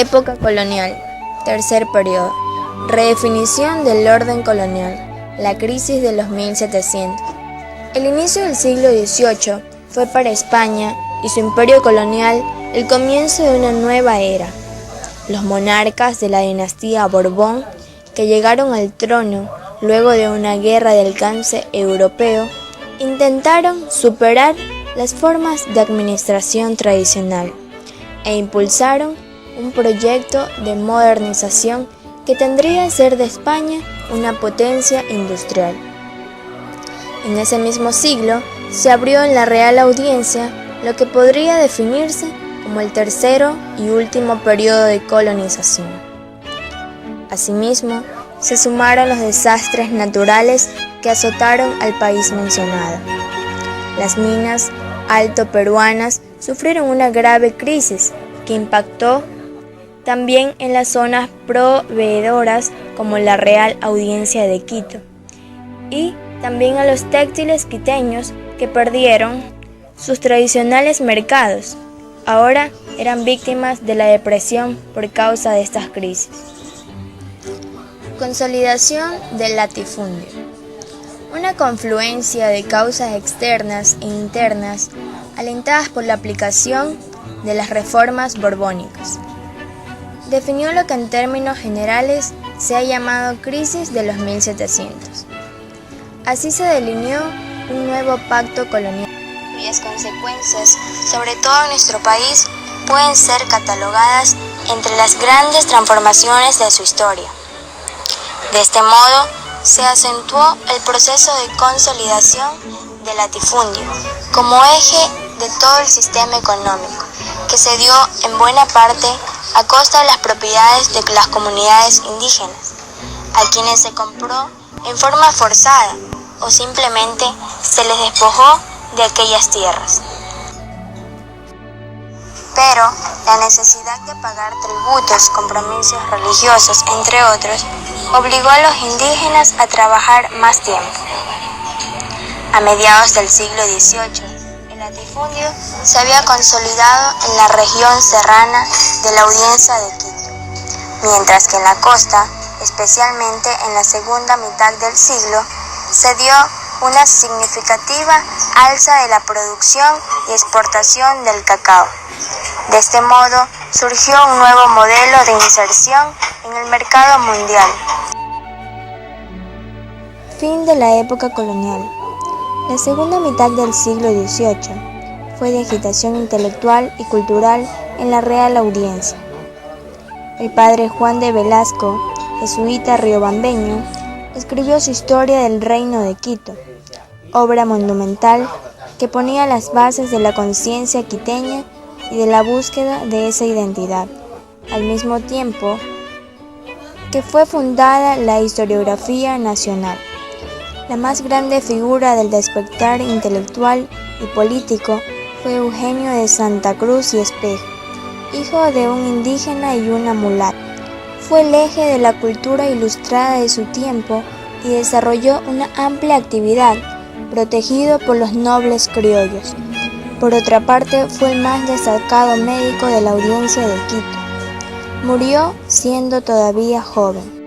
Época colonial. Tercer periodo. Redefinición del orden colonial. La crisis de los 1700. El inicio del siglo XVIII fue para España y su imperio colonial el comienzo de una nueva era. Los monarcas de la dinastía Borbón, que llegaron al trono luego de una guerra de alcance europeo, intentaron superar las formas de administración tradicional e impulsaron un proyecto de modernización que tendría que hacer de España una potencia industrial. En ese mismo siglo se abrió en la Real Audiencia lo que podría definirse como el tercero y último periodo de colonización. Asimismo, se sumaron los desastres naturales que azotaron al país mencionado. Las minas altoperuanas sufrieron una grave crisis que impactó también en las zonas proveedoras como la Real Audiencia de Quito, y también a los textiles quiteños que perdieron sus tradicionales mercados. Ahora eran víctimas de la depresión por causa de estas crisis. Consolidación del latifundio. Una confluencia de causas externas e internas alentadas por la aplicación de las reformas borbónicas. Definió lo que en términos generales se ha llamado crisis de los 1700. Así se delineó un nuevo pacto colonial, cuyas consecuencias, sobre todo en nuestro país, pueden ser catalogadas entre las grandes transformaciones de su historia. De este modo, se acentuó el proceso de consolidación del latifundio como eje de todo el sistema económico, que se dio en buena parte a costa de las propiedades de las comunidades indígenas, a quienes se compró en forma forzada o simplemente se les despojó de aquellas tierras. Pero la necesidad de pagar tributos, compromisos religiosos, entre otros, obligó a los indígenas a trabajar más tiempo. A mediados del siglo XVIII, el latifundio se había consolidado en la región serrana de la Audiencia de Quito, mientras que en la costa, especialmente en la segunda mitad del siglo, se dio una significativa alza de la producción y exportación del cacao. De este modo, surgió un nuevo modelo de inserción en el mercado mundial. Fin de la época colonial. La segunda mitad del siglo XVIII fue de agitación intelectual y cultural en la Real Audiencia. El padre Juan de Velasco, jesuita riobambeño, escribió su Historia del Reino de Quito, obra monumental que ponía las bases de la conciencia quiteña y de la búsqueda de esa identidad, al mismo tiempo que fue fundada la historiografía nacional. La más grande figura del despertar intelectual y político fue Eugenio de Santa Cruz y Espejo, hijo de un indígena y una mulata. Fue el eje de la cultura ilustrada de su tiempo y desarrolló una amplia actividad, protegido por los nobles criollos. Por otra parte, fue el más destacado médico de la Audiencia de Quito. Murió siendo todavía joven.